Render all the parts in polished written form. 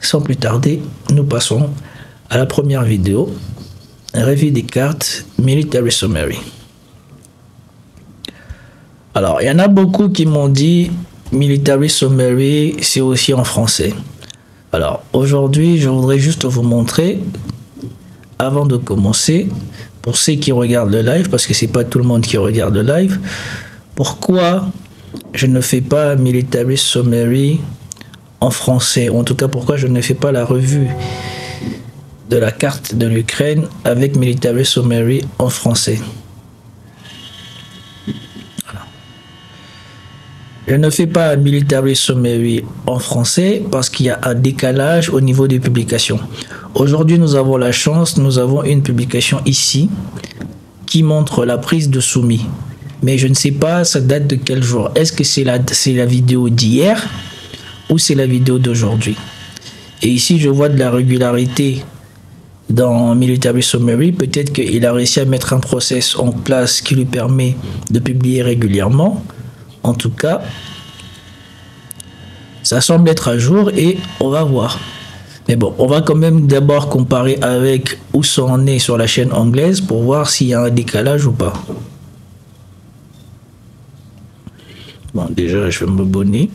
sans plus tarder, nous passons à la première vidéo, revue des cartes Military Summary. Alors, il y en a beaucoup qui m'ont dit Military Summary, c'est aussi en français. Alors, aujourd'hui, je voudrais juste vous montrer, avant de commencer, pour ceux qui regardent le live, parce que c'est pas tout le monde qui regarde le live, pourquoi je ne fais pas Military Summary en français, ou en tout cas pourquoi je ne fais pas la revue de la carte de l'Ukraine avec Military Summary en français. Je ne fais pas Military Summary en français parce qu'il y a un décalage au niveau des publications. Aujourd'hui, nous avons la chance, nous avons une publication ici qui montre la prise de Soumy. Mais je ne sais pas, ça date de quel jour. Est-ce que c'est la vidéo d'hier ou c'est la vidéo d'aujourd'hui? Et ici, je vois de la régularité dans Military Summary. Peut-être qu'il a réussi à mettre un process en place qui lui permet de publier régulièrement. En tout cas, ça semble être à jour et on va voir. Mais bon, on va quand même d'abord comparer avec où ça en est sur la chaîne anglaise pour voir s'il y a un décalage ou pas. Bon, déjà, je vais m'abonner.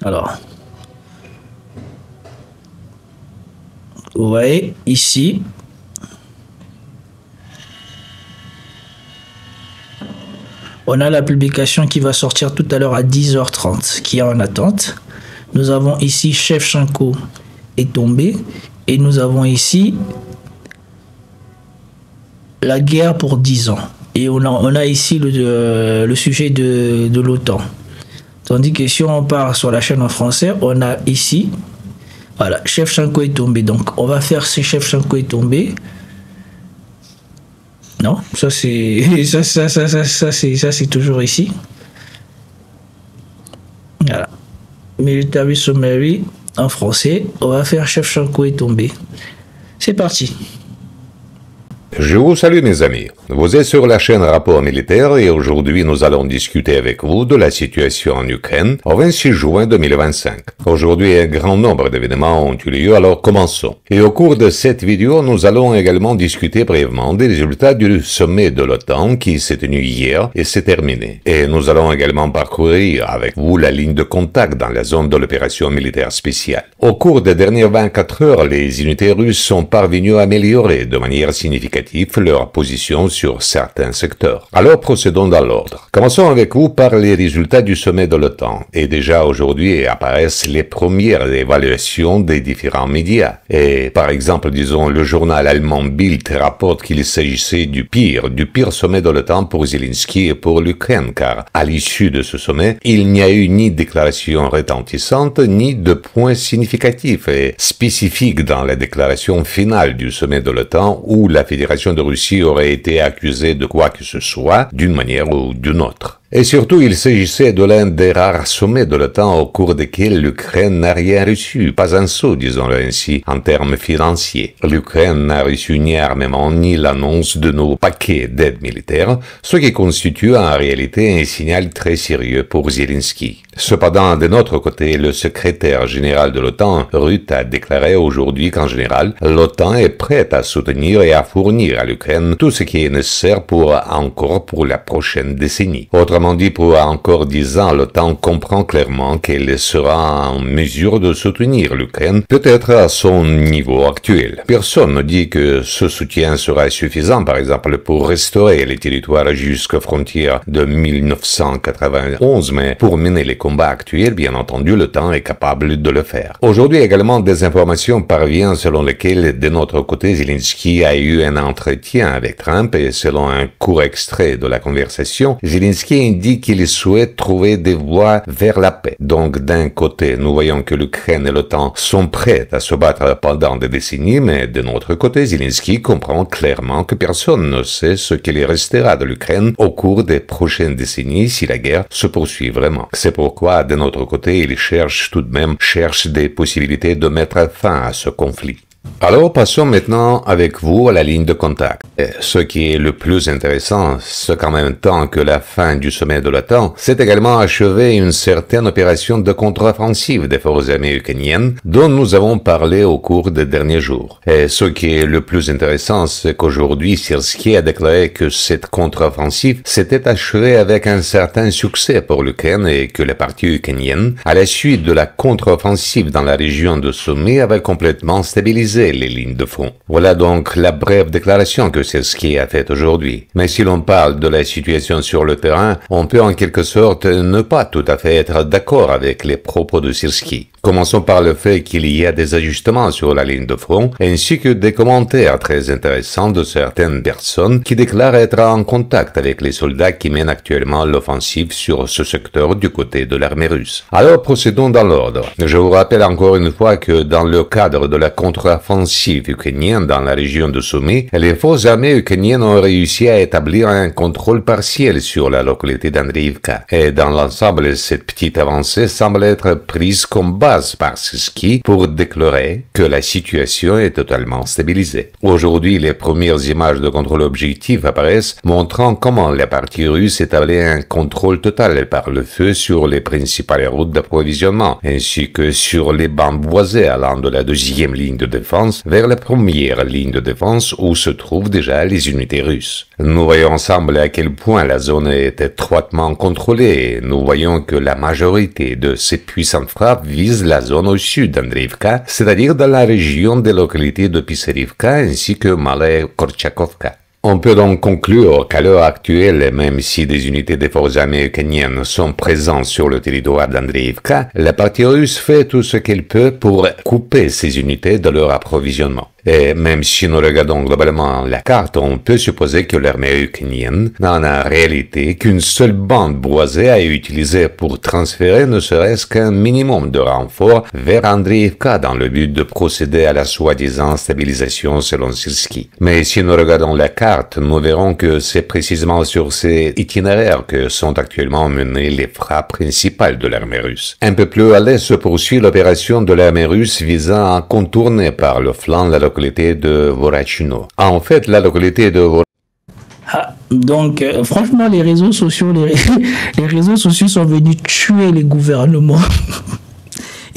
Alors, vous voyez ici, on a la publication qui va sortir tout à l'heure à 10h30, qui est en attente. Nous avons ici Shevchenko est tombé et nous avons ici la guerre pour 10 ans. Et on a ici le sujet de l'OTAN. Tandis que si on part sur la chaîne en français, on a ici, voilà, Shevchenko est tombé. Donc, on va faire si Shevchenko est tombé. Non, ça c'est c'est toujours ici. Voilà. Military Summary en français. On va faire Shevchenko est tombé. C'est parti. Je vous salue mes amis, vous êtes sur la chaîne Rapport Militaire et aujourd'hui nous allons discuter avec vous de la situation en Ukraine au 26 juin 2025. Aujourd'hui un grand nombre d'événements ont eu lieu, alors commençons. Et au cours de cette vidéo nous allons également discuter brièvement des résultats du sommet de l'OTAN qui s'est tenu hier et s'est terminé. Et nous allons également parcourir avec vous la ligne de contact dans la zone de l'opération militaire spéciale. Au cours des dernières 24 heures, les unités russes sont parvenues à améliorer de manière significative leur position sur certains secteurs. Alors procédons dans l'ordre. Commençons avec vous par les résultats du sommet de l'OTAN. Et déjà aujourd'hui apparaissent les premières évaluations des différents médias. Et par exemple, disons, le journal allemand Bild rapporte qu'il s'agissait du pire sommet de l'OTAN pour Zelensky et pour l'Ukraine, car à l'issue de ce sommet, il n'y a eu ni déclaration retentissante, ni de points significatifs et spécifiques dans la déclaration finale du sommet de l'OTAN où la Fédération de Russie aurait été accusée de quoi que ce soit, d'une manière ou d'une autre. Et surtout, il s'agissait de l'un des rares sommets de l'OTAN au cours desquels l'Ukraine n'a rien reçu, pas un sou, disons-le ainsi, en termes financiers. L'Ukraine n'a reçu ni armement ni l'annonce de nos paquets d'aide militaire, ce qui constitue en réalité un signal très sérieux pour Zelensky. Cependant, de notre côté, le secrétaire général de l'OTAN, Rutte, a déclaré aujourd'hui qu'en général, l'OTAN est prête à soutenir et à fournir à l'Ukraine tout ce qui est nécessaire pour la prochaine décennie. Autrement dit, pour encore 10 ans, l'OTAN comprend clairement qu'elle sera en mesure de soutenir l'Ukraine, peut-être à son niveau actuel. Personne ne dit que ce soutien sera suffisant, par exemple, pour restaurer les territoires jusqu'aux frontières de 1991, mais pour mener les combats actuels, bien entendu, l'OTAN est capable de le faire. Aujourd'hui également, des informations parviennent selon lesquelles, de notre côté, Zelensky a eu un entretien avec Trump et selon un court extrait de la conversation, Zelensky indique qu'il souhaite trouver des voies vers la paix. Donc, d'un côté, nous voyons que l'Ukraine et l'OTAN sont prêtes à se battre pendant des décennies, mais de notre côté, Zelensky comprend clairement que personne ne sait ce qu'il restera de l'Ukraine au cours des prochaines décennies si la guerre se poursuit vraiment. C'est pourquoi, de notre côté, il cherche tout de même des possibilités de mettre fin à ce conflit. Alors passons maintenant avec vous à la ligne de contact. Et ce qui est le plus intéressant, c'est qu'en même temps que la fin du sommet de l'OTAN, s'est également achevée une certaine opération de contre-offensive des forces armées ukrainiennes dont nous avons parlé au cours des derniers jours. Et ce qui est le plus intéressant, c'est qu'aujourd'hui Syrskyi a déclaré que cette contre-offensive s'était achevée avec un certain succès pour l'Ukraine et que les parties ukrainiennes, à la suite de la contre-offensive dans la région de Sumy, avaient complètement stabilisé les lignes de front. Voilà donc la brève déclaration que Syrskyi a faite aujourd'hui. Mais si l'on parle de la situation sur le terrain, on peut en quelque sorte ne pas tout à fait être d'accord avec les propos de Syrskyi. Commençons par le fait qu'il y a des ajustements sur la ligne de front, ainsi que des commentaires très intéressants de certaines personnes qui déclarent être en contact avec les soldats qui mènent actuellement l'offensive sur ce secteur du côté de l'armée russe. Alors procédons dans l'ordre. Je vous rappelle encore une fois que dans le cadre de la contre-offensive ukrainienne dans la région de Sumy, les forces armées ukrainiennes ont réussi à établir un contrôle partiel sur la localité d'Andreïvka. Et dans l'ensemble, cette petite avancée semble être prise comme base par Syrskyi pour déclarer que la situation est totalement stabilisée. Aujourd'hui, les premières images de contrôle objectif apparaissent, montrant comment la partie russe établit un contrôle total par le feu sur les principales routes d'approvisionnement, ainsi que sur les bandes boisées allant de la deuxième ligne de défense vers la première ligne de défense où se trouvent déjà les unités russes. Nous voyons ensemble à quel point la zone est étroitement contrôlée et nous voyons que la majorité de ces puissantes frappes visent la zone au sud d'Andreïvka, c'est-à-dire dans la région des localités de Pissarivka ainsi que Malaya Korchakovka. On peut donc conclure qu'à l'heure actuelle, même si des unités des forces armées ukrainiennes sont présentes sur le territoire d'Andreïvka, la partie russe fait tout ce qu'elle peut pour couper ces unités de leur approvisionnement. Et même si nous regardons globalement la carte, on peut supposer que l'armée ukrainienne n'a en réalité qu'une seule bande boisée à utiliser pour transférer ne serait-ce qu'un minimum de renforts vers Andreïvka dans le but de procéder à la soi-disant stabilisation selon Syrskyi. Mais si nous regardons la carte, nous verrons que c'est précisément sur ces itinéraires que sont actuellement menées les frappes principales de l'armée russe. Un peu plus à l'est se poursuit l'opération de l'armée russe visant à contourner par le flanc la localité de Vorachino. En fait, la localité de Donc, franchement, les réseaux sociaux, les réseaux sociaux sont venus tuer les gouvernements.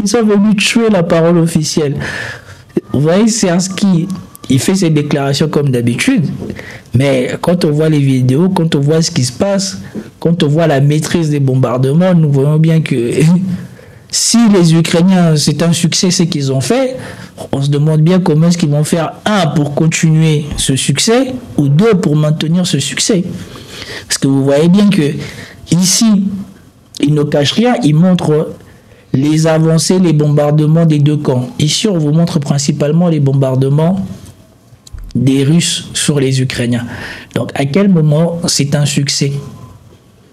Ils sont venus tuer la parole officielle. Vous voyez, Syrskyi, il fait ses déclarations comme d'habitude, mais quand on voit les vidéos, quand on voit ce qui se passe, quand on voit la maîtrise des bombardements, nous voyons bien que si les Ukrainiens, c'est un succès ce qu'ils ont fait, on se demande bien comment est-ce qu'ils vont faire, un, pour continuer ce succès, ou deux, pour maintenir ce succès. Parce que vous voyez bien que ici, ils ne cachent rien, ils montrent les avancées, les bombardements des deux camps. Ici, on vous montre principalement les bombardements des Russes sur les Ukrainiens. Donc, à quel moment c'est un succès?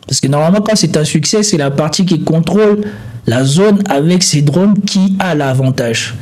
Parce que normalement, quand c'est un succès, c'est la partie qui contrôle la zone avec ses drones qui a l'avantage.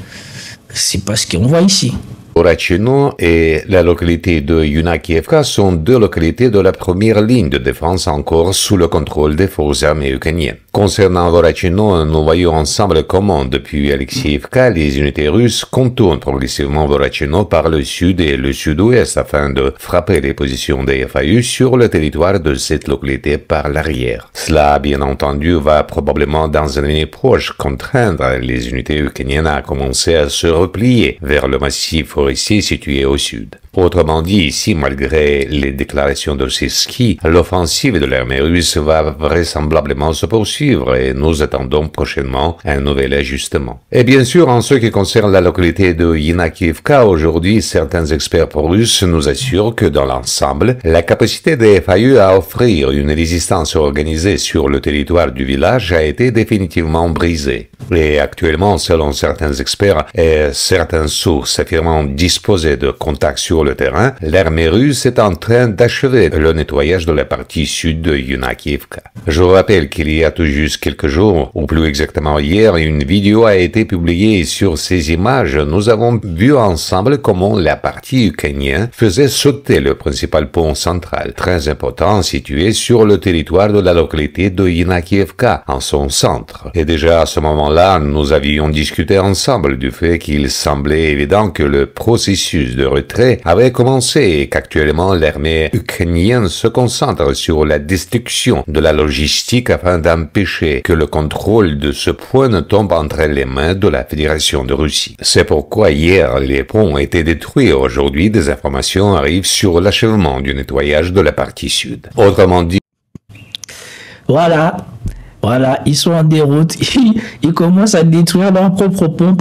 C'est pas ce qu'on voit ici. Vorachino et la localité de Yunakievka sont deux localités de la première ligne de défense encore sous le contrôle des forces armées ukrainiennes. Concernant Vorachino, nous voyons ensemble comment, depuis Alexievka, les unités russes contournent progressivement Vorachino par le sud et le sud-ouest afin de frapper les positions des FAU sur le territoire de cette localité par l'arrière. Cela, bien entendu, va probablement dans un avenir proche contraindre les unités ukrainiennes à commencer à se replier vers le massif forestier situé au sud. Autrement dit, ici, malgré les déclarations de Syrskyi, l'offensive de l'armée russe va vraisemblablement se poursuivre et nous attendons prochainement un nouvel ajustement. Et bien sûr, en ce qui concerne la localité de Yunakievka, aujourd'hui, certains experts pro-russes nous assurent que dans l'ensemble, la capacité des FAU à offrir une résistance organisée sur le territoire du village a été définitivement brisée. Et actuellement, selon certains experts et certaines sources affirmant disposer de contacts sur le terrain, l'armée russe est en train d'achever le nettoyage de la partie sud de Yunakievka. Je vous rappelle qu'il y a tout juste quelques jours, ou plus exactement hier, une vidéo a été publiée sur ces images. Nous avons vu ensemble comment la partie ukrainienne faisait sauter le principal pont central, très important, situé sur le territoire de la localité de Yunakievka, en son centre. Et déjà à ce moment moment-là, nous avions discuté ensemble du fait qu'il semblait évident que le processus de retrait avait commencé et qu'actuellement l'armée ukrainienne se concentre sur la destruction de la logistique afin d'empêcher que le contrôle de ce point ne tombe entre les mains de la Fédération de Russie. C'est pourquoi hier, les ponts ont été détruits. Aujourd'hui, des informations arrivent sur l'achèvement du nettoyage de la partie sud. Autrement dit, Voilà, ils sont en déroute, ils commencent à détruire leurs propres ponts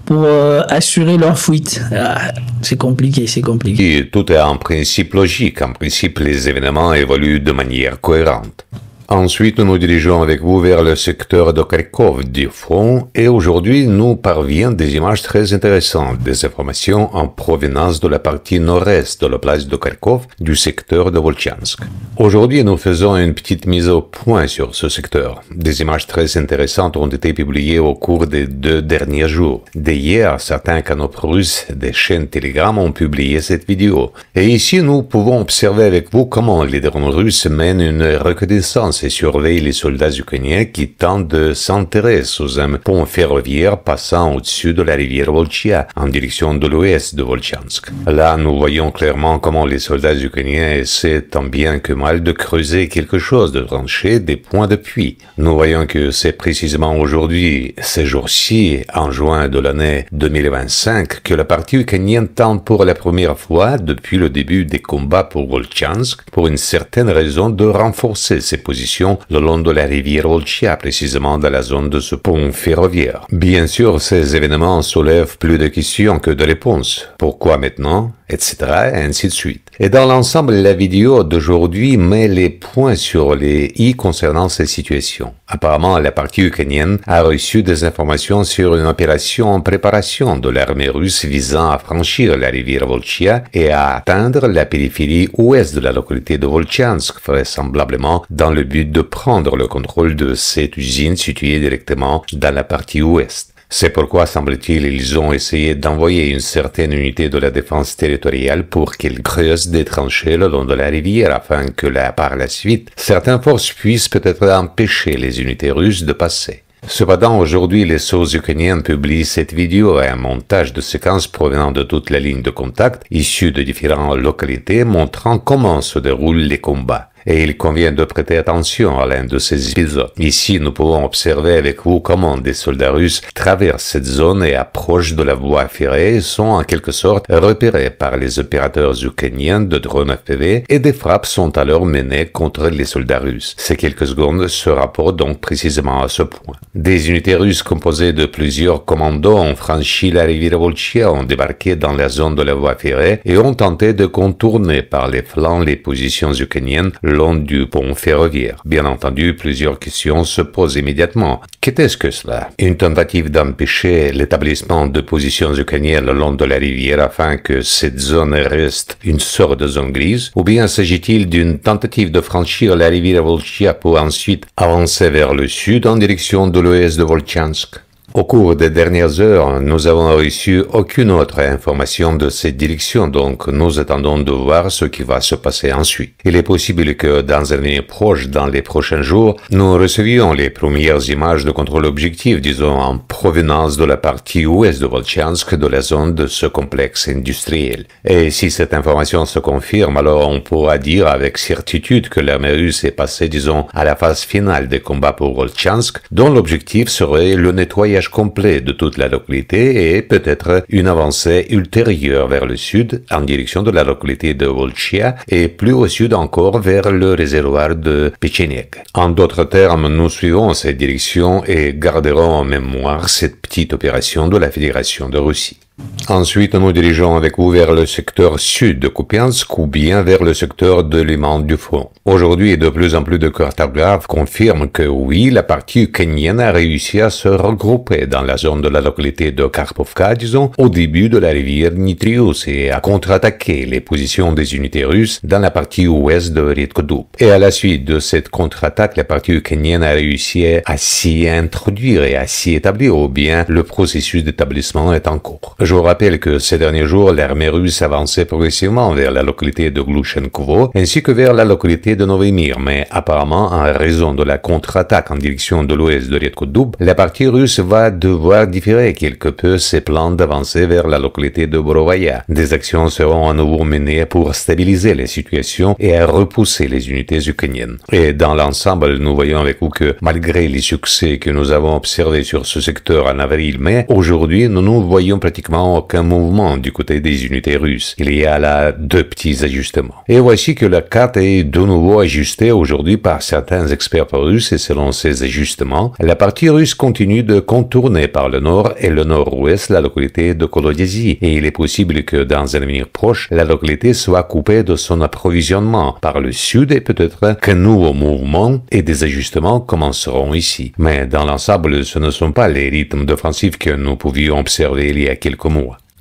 pour assurer leur fuite. Ah, c'est compliqué. tout est en principe logique. En principe, les événements évoluent de manière cohérente. Ensuite, nous dirigeons avec vous vers le secteur de Kharkov du front et aujourd'hui nous parviennent des images très intéressantes, des informations en provenance de la partie nord-est de la place de Kharkov du secteur de Voltchansk. Aujourd'hui, nous faisons une petite mise au point sur ce secteur. Des images très intéressantes ont été publiées au cours des 2 derniers jours. Dès hier, certains canaux russes des chaînes Telegram ont publié cette vidéo. Et ici, nous pouvons observer avec vous comment les drones russes mènent une reconnaissance et surveille les soldats ukrainiens qui tentent de s'enterrer sous un pont ferroviaire passant au-dessus de la rivière Volchia en direction de l'ouest de Voltchansk. Là, nous voyons clairement comment les soldats ukrainiens essaient tant bien que mal de creuser quelque chose, de trancher des points d'appui. Nous voyons que c'est précisément aujourd'hui, ces jours-ci, en juin de l'année 2025, que la partie ukrainienne tente pour la première fois depuis le début des combats pour Voltchansk, pour une certaine raison, de renforcer ses positions le long de la rivière Volchia, précisément dans la zone de ce pont ferroviaire. Bien sûr, ces événements soulèvent plus de questions que de réponses. Pourquoi maintenant? Etc. et ainsi de suite. Et dans l'ensemble, la vidéo d'aujourd'hui met les points sur les i concernant ces situations. Apparemment, la partie ukrainienne a reçu des informations sur une opération en préparation de l'armée russe visant à franchir la rivière Volchia et à atteindre la périphérie ouest de la localité de Voltchansk, vraisemblablement dans le but de prendre le contrôle de cette usine située directement dans la partie ouest. C'est pourquoi, semble-t-il, ils ont essayé d'envoyer une certaine unité de la défense territoriale pour qu'elle creuse des tranchées le long de la rivière afin que par la suite, certaines forces puissent peut-être empêcher les unités russes de passer. Cependant, aujourd'hui, les sources ukrainiennes publient cette vidéo et un montage de séquences provenant de toute la ligne de contact, issues de différentes localités, montrant comment se déroulent les combats. Et il convient de prêter attention à l'un de ces épisodes. Ici, nous pouvons observer avec vous comment des soldats russes traversent cette zone et approchent de la voie ferrée et sont en quelque sorte repérés par les opérateurs ukrainiens de drones FPV et des frappes sont alors menées contre les soldats russes. Ces quelques secondes se rapportent donc précisément à ce point. Des unités russes composées de plusieurs commandos ont franchi la rivière Volchia, ont débarqué dans la zone de la voie ferrée et ont tenté de contourner par les flancs les positions ukrainiennes long du pont ferroviaire. Bien entendu, plusieurs questions se posent immédiatement. Qu'était-ce que cela? Une tentative d'empêcher l'établissement de positions ukrainiennes le long de la rivière afin que cette zone reste une sorte de zone grise? Ou bien s'agit-il d'une tentative de franchir la rivière Volchia pour ensuite avancer vers le sud en direction de l'ouest de Voltchansk? Au cours des dernières heures, nous avons reçu aucune autre information de cette direction, donc nous attendons de voir ce qui va se passer ensuite. Il est possible que dans un avenir proche, dans les prochains jours, nous recevions les premières images de contrôle objectif, disons en provenance de la partie ouest de Voltchansk, de la zone de ce complexe industriel. Et si cette information se confirme, alors on pourra dire avec certitude que l'armée russe est passée, disons, à la phase finale des combats pour Voltchansk, dont l'objectif serait le nettoyage complet de toute la localité et peut-être une avancée ultérieure vers le sud en direction de la localité de Volchia et plus au sud encore vers le réservoir de Pechenek. En d'autres termes, nous suivons cette direction et garderons en mémoire cette petite opération de la Fédération de Russie. Ensuite, nous dirigeons avec vous vers le secteur sud de Kupiansk ou bien vers le secteur de Liman du front. Aujourd'hui, de plus en plus de cartographes confirment que oui, la partie ukrainienne a réussi à se regrouper dans la zone de la localité de Karpovka, disons, au début de la rivière Nitrius et à contre-attaquer les positions des unités russes dans la partie ouest de Redkodub. Et à la suite de cette contre-attaque, la partie ukrainienne a réussi à s'y introduire et à s'y établir, ou bien le processus d'établissement est en cours. Je vous rappelle que ces derniers jours, l'armée russe avançait progressivement vers la localité de Glushenkovo ainsi que vers la localité de Novimir, mais apparemment, en raison de la contre-attaque en direction de l'ouest de Redkoudoub, la partie russe va devoir différer quelque peu ses plans d'avancer vers la localité de Borovaya. Des actions seront à nouveau menées pour stabiliser la situation et à repousser les unités ukrainiennes. Et dans l'ensemble, nous voyons avec vous que malgré les succès que nous avons observés sur ce secteur en avril-mai, aujourd'hui, nous ne voyons pratiquement aucun mouvement du côté des unités russes. Il y a là deux petits ajustements. Et voici que la carte est de nouveau ajustée aujourd'hui par certains experts russes et selon ces ajustements, la partie russe continue de contourner par le nord et le nord-ouest la localité de Kolodiezi et il est possible que dans un avenir proche, la localité soit coupée de son approvisionnement par le sud et peut-être qu'un nouveau mouvement et des ajustements commenceront ici. Mais dans l'ensemble, ce ne sont pas les rythmes défensifs que nous pouvions observer il y a quelques mois.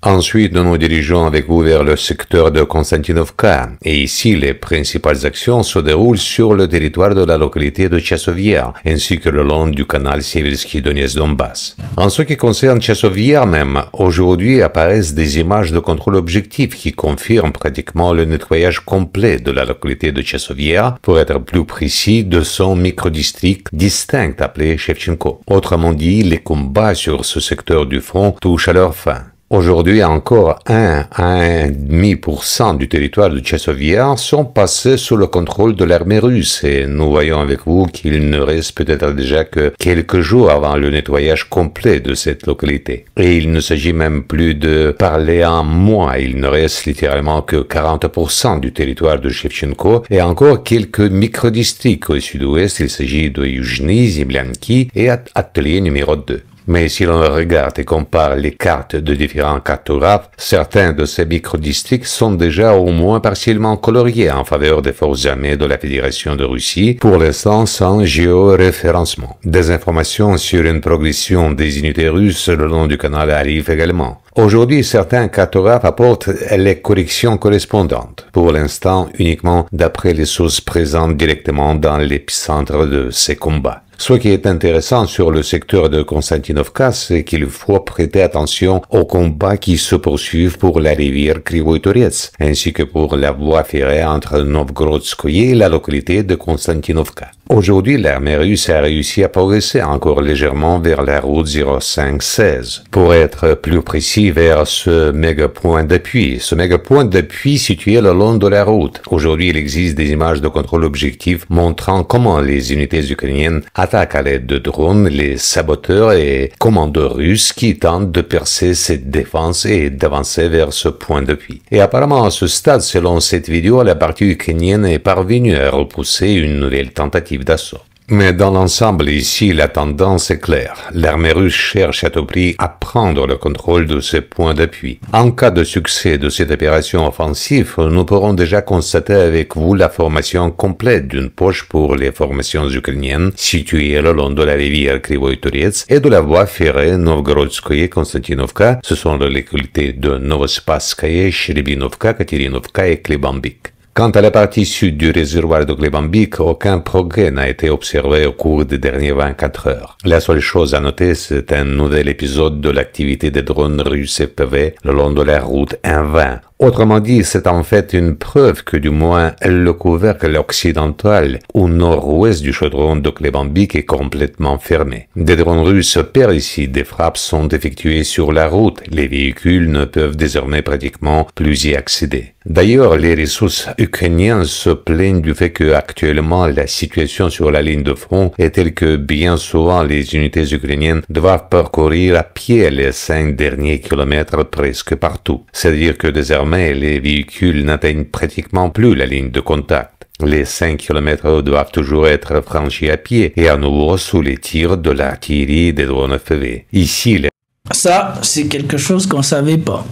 Ensuite, nous nous dirigeons avec vous vers le secteur de Konstantinovka, et ici, les principales actions se déroulent sur le territoire de la localité de Tchassoviar, ainsi que le long du canal Seversky Donetsk-Donbass. En ce qui concerne Tchassoviar même, aujourd'hui apparaissent des images de contrôle objectif qui confirment pratiquement le nettoyage complet de la localité de Tchassoviar, pour être plus précis, de son micro-district distinct appelé Shevchenko. Autrement dit, les combats sur ce secteur du front touchent à leur fin. Aujourd'hui, encore 1 à 1,5% du territoire de Tchassoviar sont passés sous le contrôle de l'armée russe et nous voyons avec vous qu'il ne reste peut-être déjà que quelques jours avant le nettoyage complet de cette localité. Et il ne s'agit même plus de parler en mois, il ne reste littéralement que 40% du territoire de Shevchenko et encore quelques micro-districts au sud-ouest, il s'agit de Yuzhny, Zemlyanki et Atelier numéro 2. Mais si l'on regarde et compare les cartes de différents cartographes, certains de ces micro-districts sont déjà au moins partiellement coloriés en faveur des forces armées de la Fédération de Russie, pour l'instant sans géoréférencement. Des informations sur une progression des unités russes le long du canal arrivent également. Aujourd'hui, certains cartographes apportent les corrections correspondantes, pour l'instant uniquement d'après les sources présentes directement dans l'épicentre de ces combats. Ce qui est intéressant sur le secteur de Konstantinovka, c'est qu'il faut prêter attention aux combats qui se poursuivent pour la rivière Krivoï-Torets, ainsi que pour la voie ferrée entre Novgorodskoye et la localité de Konstantinovka. Aujourd'hui, l'armée russe a réussi à progresser encore légèrement vers la route 0516, pour être plus précis vers ce méga-point d'appui. Ce méga-point d'appui situé le long de la route. Aujourd'hui, il existe des images de contrôle objectif montrant comment les unités ukrainiennes attaquent à l'aide de drones les saboteurs et commandeurs russes qui tentent de percer cette défense et d'avancer vers ce point d'appui. Et apparemment, à ce stade, selon cette vidéo, la partie ukrainienne est parvenue à repousser une nouvelle tentative d'assaut. Mais dans l'ensemble, ici, la tendance est claire. L'armée russe cherche à tout prix à prendre le contrôle de ces points d'appui. En cas de succès de cette opération offensive, nous pourrons déjà constater avec vous la formation complète d'une poche pour les formations ukrainiennes situées le long de la rivière Krivoï-Torets et de la voie ferrée Novgorodskoye-Konstantinovka. Ce sont les localités de Novospasskaye, Shrebinovka, Katerinovka et Klebambik. Quant à la partie sud du réservoir de Klebambik, aucun progrès n'a été observé au cours des dernières 24 heures. La seule chose à noter, c'est un nouvel épisode de l'activité des drones russes FPV le long de la route 120. Autrement dit, c'est en fait une preuve que du moins le couvercle occidental au nord-ouest du chaudron de Klebambik est complètement fermé. Des drones russes opèrent ici, des frappes sont effectuées sur la route, les véhicules ne peuvent désormais pratiquement plus y accéder. D'ailleurs, les ressources ukrainiennes se plaignent du fait que actuellement la situation sur la ligne de front est telle que bien souvent les unités ukrainiennes doivent parcourir à pied les 5 derniers kilomètres presque partout. C'est-à-dire que désormais les véhicules n'atteignent pratiquement plus la ligne de contact. Les 5 kilomètres doivent toujours être franchis à pied et à nouveau sous les tirs de l'artillerie et des drones FPV. Ici, ça, c'est quelque chose qu'on ne savait pas.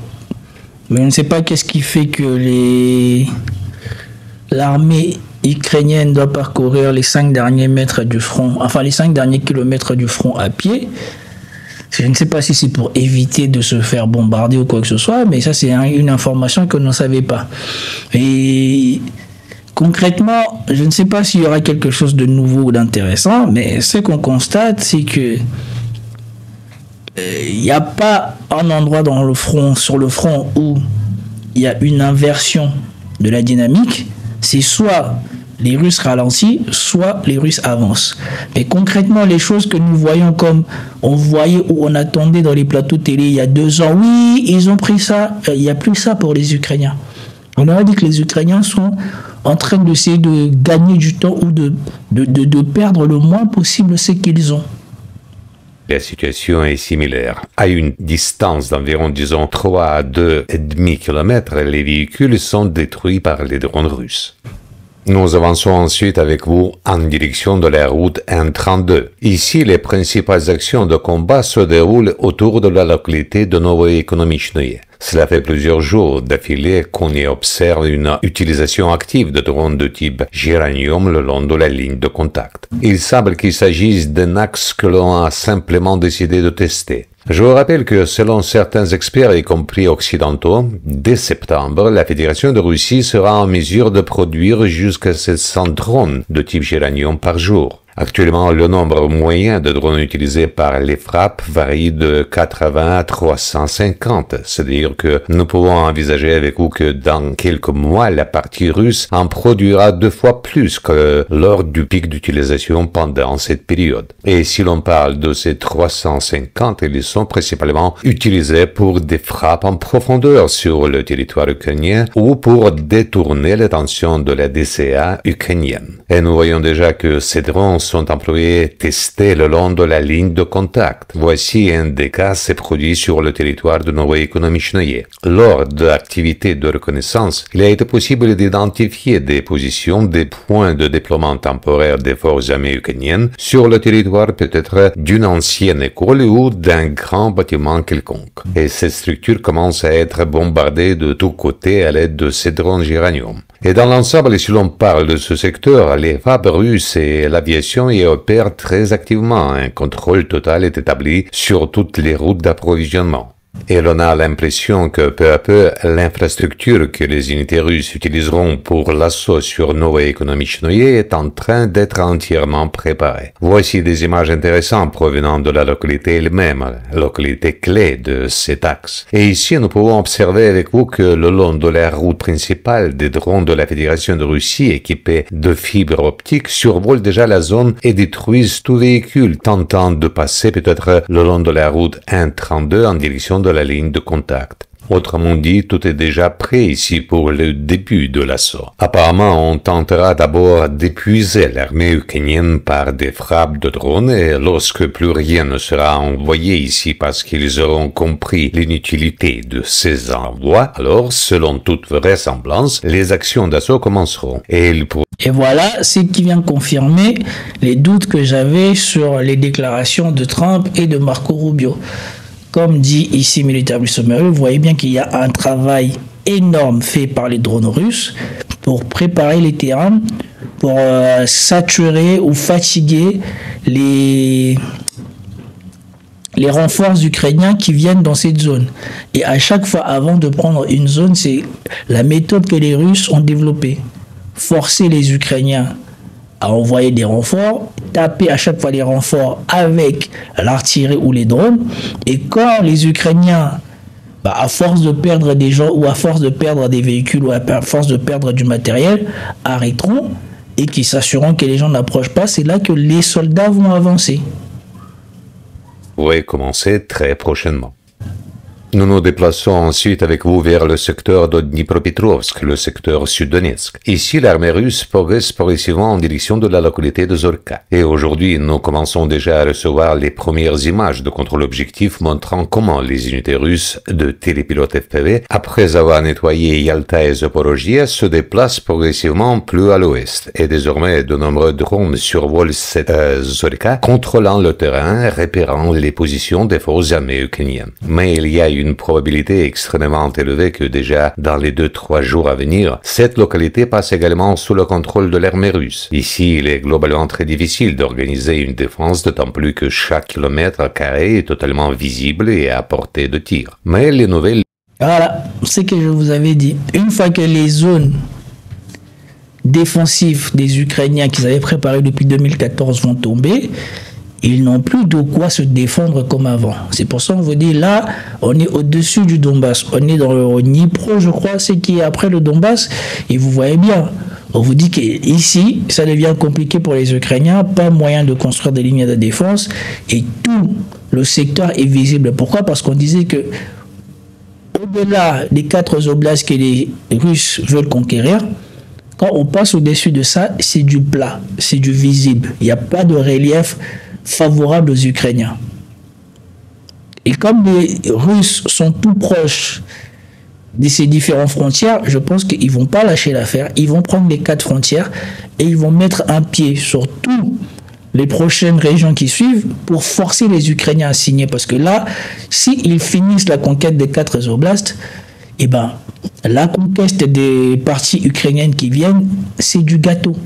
Mais on ne sait pas qu'est-ce qui fait que l'armée ukrainienne doit parcourir les 5 derniers mètres du front, enfin les 5 derniers kilomètres du front à pied. Je ne sais pas si c'est pour éviter de se faire bombarder ou quoi que ce soit, mais ça c'est une information que l'on ne savait pas. Et concrètement, je ne sais pas s'il y aura quelque chose de nouveau ou d'intéressant, mais ce qu'on constate, c'est que il n'y a pas un endroit dans le front, sur le front où il y a une inversion de la dynamique, c'est soit les Russes ralentissent, soit les Russes avancent. Mais concrètement, les choses que nous voyons comme on voyait ou on attendait dans les plateaux télé il y a 2 ans, oui, ils ont pris ça, il n'y a plus ça pour les Ukrainiens. On aurait dit que les Ukrainiens sont en train d'essayer de gagner du temps ou de perdre le moins possible ce qu'ils ont. La situation est similaire. À une distance d'environ, disons, 3 à 2,5 km, les véhicules sont détruits par les drones russes. Nous avançons ensuite avec vous en direction de la route N32. Ici, les principales actions de combat se déroulent autour de la localité de Novoe-Ekonomichnoye. Cela fait plusieurs jours d'affilée qu'on y observe une utilisation active de drones de type Géranium le long de la ligne de contact. Il semble qu'il s'agisse d'un axe que l'on a simplement décidé de tester. Je vous rappelle que selon certains experts, y compris occidentaux, dès septembre, la Fédération de Russie sera en mesure de produire jusqu'à 700 drones de type Géranium par jour. Actuellement, le nombre moyen de drones utilisés par les frappes varie de 80 à 350. C'est-à-dire que nous pouvons envisager avec vous que dans quelques mois, la partie russe en produira 2 fois plus que lors du pic d'utilisation pendant cette période. Et si l'on parle de ces 350, ils sont principalement utilisés pour des frappes en profondeur sur le territoire ukrainien ou pour détourner l'attention de la DCA ukrainienne. Et nous voyons déjà que ces drones sont employés testés le long de la ligne de contact. Voici un des cas s'est produit sur le territoire de Novoe-Ekonomichnoye. Lors de l'activité de reconnaissance, il a été possible d'identifier des positions, des points de déploiement temporaire des forces armées ukrainiennes sur le territoire peut-être d'une ancienne école ou d'un grand bâtiment quelconque. Et cette structure commence à être bombardée de tous côtés à l'aide de ces drones Géranium. Et dans l'ensemble, si l'on parle de ce secteur, les frappes russes et l'aviation y opèrent très activement. Un contrôle total est établi sur toutes les routes d'approvisionnement. Et l'on a l'impression que peu à peu, l'infrastructure que les unités russes utiliseront pour l'assaut sur Novoe-Ekonomichnoye est en train d'être entièrement préparée. Voici des images intéressantes provenant de la localité elle-même, localité clé de cet axe. Et ici, nous pouvons observer avec vous que le long de la route principale, des drones de la Fédération de Russie équipés de fibres optiques survolent déjà la zone et détruisent tout véhicule tentant de passer peut-être le long de la route N32 en direction de la ligne de contact. Autrement dit, tout est déjà prêt ici pour le début de l'assaut. Apparemment, on tentera d'abord d'épuiser l'armée ukrainienne par des frappes de drones et lorsque plus rien ne sera envoyé ici parce qu'ils auront compris l'inutilité de ces envois, alors, selon toute vraisemblance, les actions d'assaut commenceront. Et voilà ce qui vient confirmer les doutes que j'avais sur les déclarations de Trump et de Marco Rubio. Comme dit ici Military Summary, vous voyez bien qu'il y a un travail énorme fait par les drones russes pour préparer les terrains, pour saturer ou fatiguer les renforts ukrainiens qui viennent dans cette zone. Et à chaque fois, avant de prendre une zone, c'est la méthode que les Russes ont développée. Forcer les Ukrainiens à envoyer des renforts, taper à chaque fois les renforts avec l'artillerie ou les drones. Et quand les Ukrainiens, à force de perdre des gens ou à force de perdre des véhicules ou à force de perdre du matériel, arrêteront et qui s'assureront que les gens n'approchent pas, c'est là que les soldats vont avancer. Vous allez commencer très prochainement. Nous nous déplaçons ensuite avec vous vers le secteur de Dnipropetrovsk, le secteur sud-Donetsk. Ici, l'armée russe progresse progressivement en direction de la localité de Zorka. Et aujourd'hui, nous commençons déjà à recevoir les premières images de contrôle objectif montrant comment les unités russes de télépilote FPV, après avoir nettoyé Yalta et Zaporozhye, se déplacent progressivement plus à l'ouest. Et désormais, de nombreux drones survolent cette Zorka, contrôlant le terrain, repérant les positions des forces armées ukrainiennes. Mais il y a une probabilité extrêmement élevée que déjà dans les 2-3 jours à venir, cette localité passe également sous le contrôle de l'armée russe. Ici, il est globalement très difficile d'organiser une défense, d'autant plus que chaque kilomètre carré est totalement visible et à portée de tir. Mais les nouvelles... Voilà, c'est ce que je vous avais dit. Une fois que les zones défensives des Ukrainiens qu'ils avaient préparées depuis 2014 vont tomber, ils n'ont plus de quoi se défendre comme avant. C'est pour ça qu'on vous dit, là, on est au-dessus du Donbass. On est dans le Dnipro, je crois, c'est qui est après le Donbass. Et vous voyez bien, on vous dit qu'ici, ça devient compliqué pour les Ukrainiens, pas moyen de construire des lignes de défense, et tout le secteur est visible. Pourquoi? Parce qu'on disait que au-delà des 4 oblasts que les Russes veulent conquérir, quand on passe au-dessus de ça, c'est du plat, c'est du visible. Il n'y a pas de relief favorable aux Ukrainiens. Et comme les Russes sont tout proches de ces différentes frontières, je pense qu'ils ne vont pas lâcher l'affaire. Ils vont prendre les 4 frontières et ils vont mettre un pied sur toutes les prochaines régions qui suivent pour forcer les Ukrainiens à signer. Parce que là, s'ils finissent la conquête des 4 oblasts, eh ben, la conquête des parties ukrainiennes qui viennent, c'est du gâteau.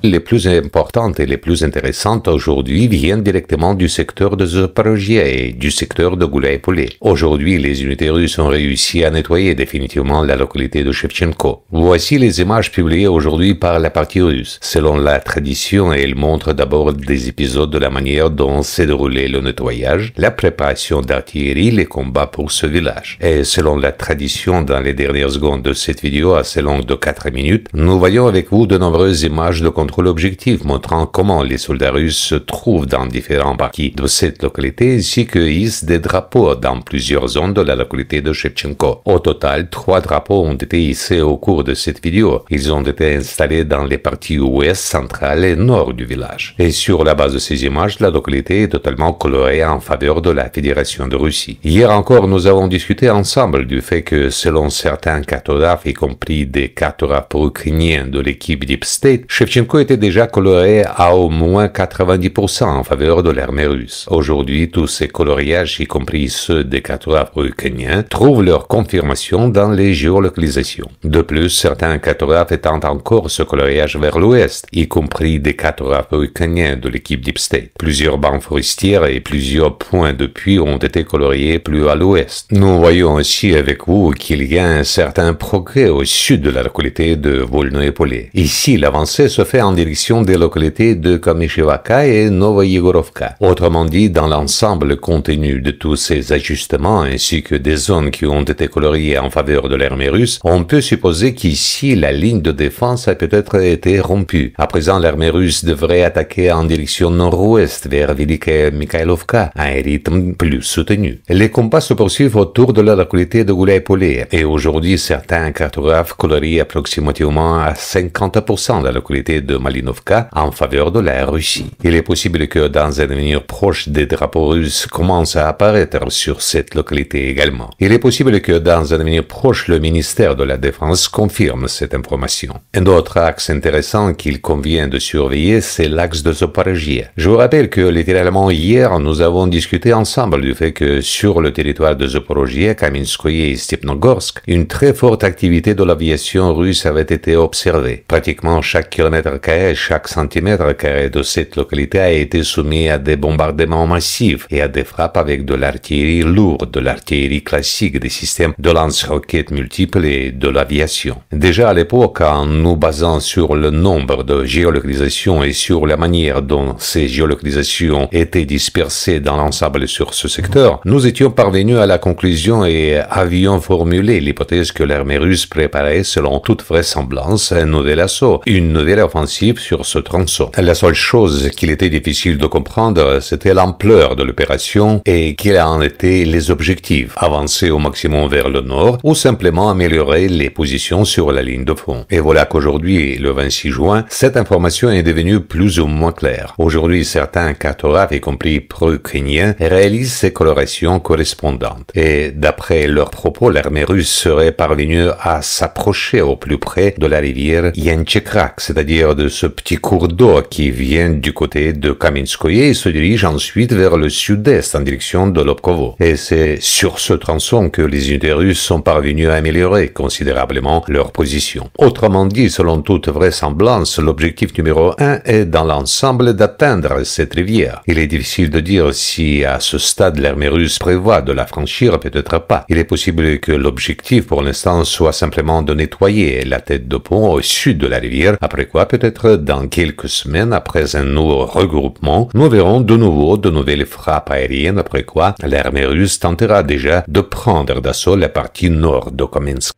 Les plus importantes et les plus intéressantes aujourd'hui viennent directement du secteur de Zaporizhzhia et du secteur de Gouliaï-Polé. Aujourd'hui, les unités russes ont réussi à nettoyer définitivement la localité de Shevchenko. Voici les images publiées aujourd'hui par la partie russe. Selon la tradition, elles montrent d'abord des épisodes de la manière dont s'est déroulé le nettoyage, la préparation d'artillerie, les combats pour ce village. Et selon la tradition, dans les dernières secondes de cette vidéo, assez longue de 4 minutes, nous voyons avec vous de nombreuses images de contrôle objectif montrant comment les soldats russes se trouvent dans différents parties de cette localité ainsi que hissent des drapeaux dans plusieurs zones de la localité de Shevchenko. Au total, 3 drapeaux ont été hissés au cours de cette vidéo. Ils ont été installés dans les parties ouest, centrale et nord du village. Et sur la base de ces images, la localité est totalement colorée en faveur de la Fédération de Russie. Hier encore, nous avons discuté ensemble du fait que selon certains cartographes, y compris des cartographes ukrainiens de l'équipe Deep State, Shevchenko était déjà coloré à au moins 90% en faveur de l'armée russe. Aujourd'hui, tous ces coloriages, y compris ceux des cartographes ukrainiens, trouvent leur confirmation dans les géolocalisations. De plus, certains cartographes étendent encore ce coloriage vers l'ouest, y compris des cartographes ukrainiens de l'équipe Deep State. Plusieurs bandes forestières et plusieurs points de puits ont été coloriés plus à l'ouest. Nous voyons aussi avec vous qu'il y a un certain progrès au sud de la localité de Volno-et-Polé. Ici, l'avancée se fait en direction des localités de Kamyshevaka et Novoyegorovka. Autrement dit, dans l'ensemble compte tenu de tous ces ajustements ainsi que des zones qui ont été coloriées en faveur de l'armée russe, on peut supposer qu'ici la ligne de défense a peut-être été rompue. À présent, l'armée russe devrait attaquer en direction nord-ouest vers Velika Mikhailovka à un rythme plus soutenu. Les combats se poursuivent autour de la localité de Gouliaï-Polé et aujourd'hui certains cartographes colorient approximativement à 50% de la localité de Malinovka en faveur de la Russie. Il est possible que dans un avenir proche des drapeaux russes commencent à apparaître sur cette localité également. Il est possible que dans un avenir proche le ministère de la Défense confirme cette information. Un autre axe intéressant qu'il convient de surveiller, c'est l'axe de Zaporizhzhia. Je vous rappelle que littéralement hier, nous avons discuté ensemble du fait que sur le territoire de Zaporizhzhia, Kaminskoye et Stepnogorsk, une très forte activité de l'aviation russe avait été observée. Pratiquement chaque kilomètre carré, chaque centimètre carré de cette localité a été soumis à des bombardements massifs et à des frappes avec de l'artillerie lourde, de l'artillerie classique, des systèmes de lance-roquettes multiples et de l'aviation. Déjà à l'époque, en nous basant sur le nombre de géolocalisations et sur la manière dont ces géolocalisations étaient dispersées dans l'ensemble sur ce secteur, nous étions parvenus à la conclusion et avions formulé l'hypothèse que l'armée russe préparait selon toute vraisemblance un nouvel assaut, une nouvelle offensive sur ce tronçon. La seule chose qu'il était difficile de comprendre, c'était l'ampleur de l'opération et quels en étaient les objectifs, avancer au maximum vers le nord ou simplement améliorer les positions sur la ligne de front. Et voilà qu'aujourd'hui, le 26 juin, cette information est devenue plus ou moins claire. Aujourd'hui, certains cartographes, y compris pro-ukrainiens, réalisent ces colorations correspondantes. Et d'après leurs propos, l'armée russe serait parvenue à s'approcher au plus près de la rivière Yanchekrak, c'est-à-dire de ce petit cours d'eau qui vient du côté de Kaminskoye et se dirige ensuite vers le sud-est en direction de Lobkovo. Et c'est sur ce tronçon que les unités russes sont parvenues à améliorer considérablement leur position. Autrement dit, selon toute vraisemblance, l'objectif numéro 1 est dans l'ensemble d'atteindre cette rivière. Il est difficile de dire si à ce stade l'armée russe prévoit de la franchir, peut-être pas. Il est possible que l'objectif pour l'instant soit simplement de nettoyer la tête de pont au sud de la rivière, après quoi peut-être peut-être dans quelques semaines, après un nouveau regroupement, nous verrons de nouveau de nouvelles frappes aériennes, après quoi l'armée russe tentera déjà de prendre d'assaut la partie nord de Kamensk.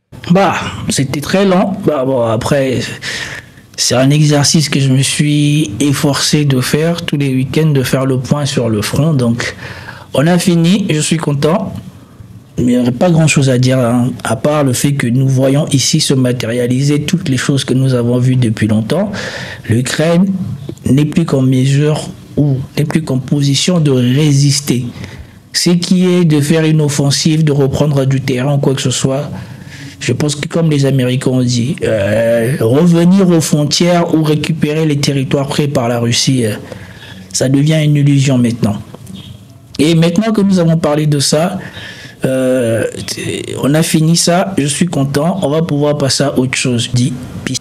C'était très lent. Après, c'est un exercice que je me suis efforcé de faire tous les week-ends, de faire le point sur le front. Donc, on a fini, je suis content. Il n'y aurait pas grand-chose à dire, hein, à part le fait que nous voyons ici se matérialiser toutes les choses que nous avons vues depuis longtemps. L'Ukraine n'est plus qu'en mesure ou n'est plus qu'en position de résister. Ce qui est de faire une offensive, de reprendre du terrain ou quoi que ce soit, je pense que comme les Américains ont dit, revenir aux frontières ou récupérer les territoires pris par la Russie, ça devient une illusion maintenant. Et maintenant que nous avons parlé de ça, on a fini ça, je suis content, on va pouvoir passer à autre chose. Peace.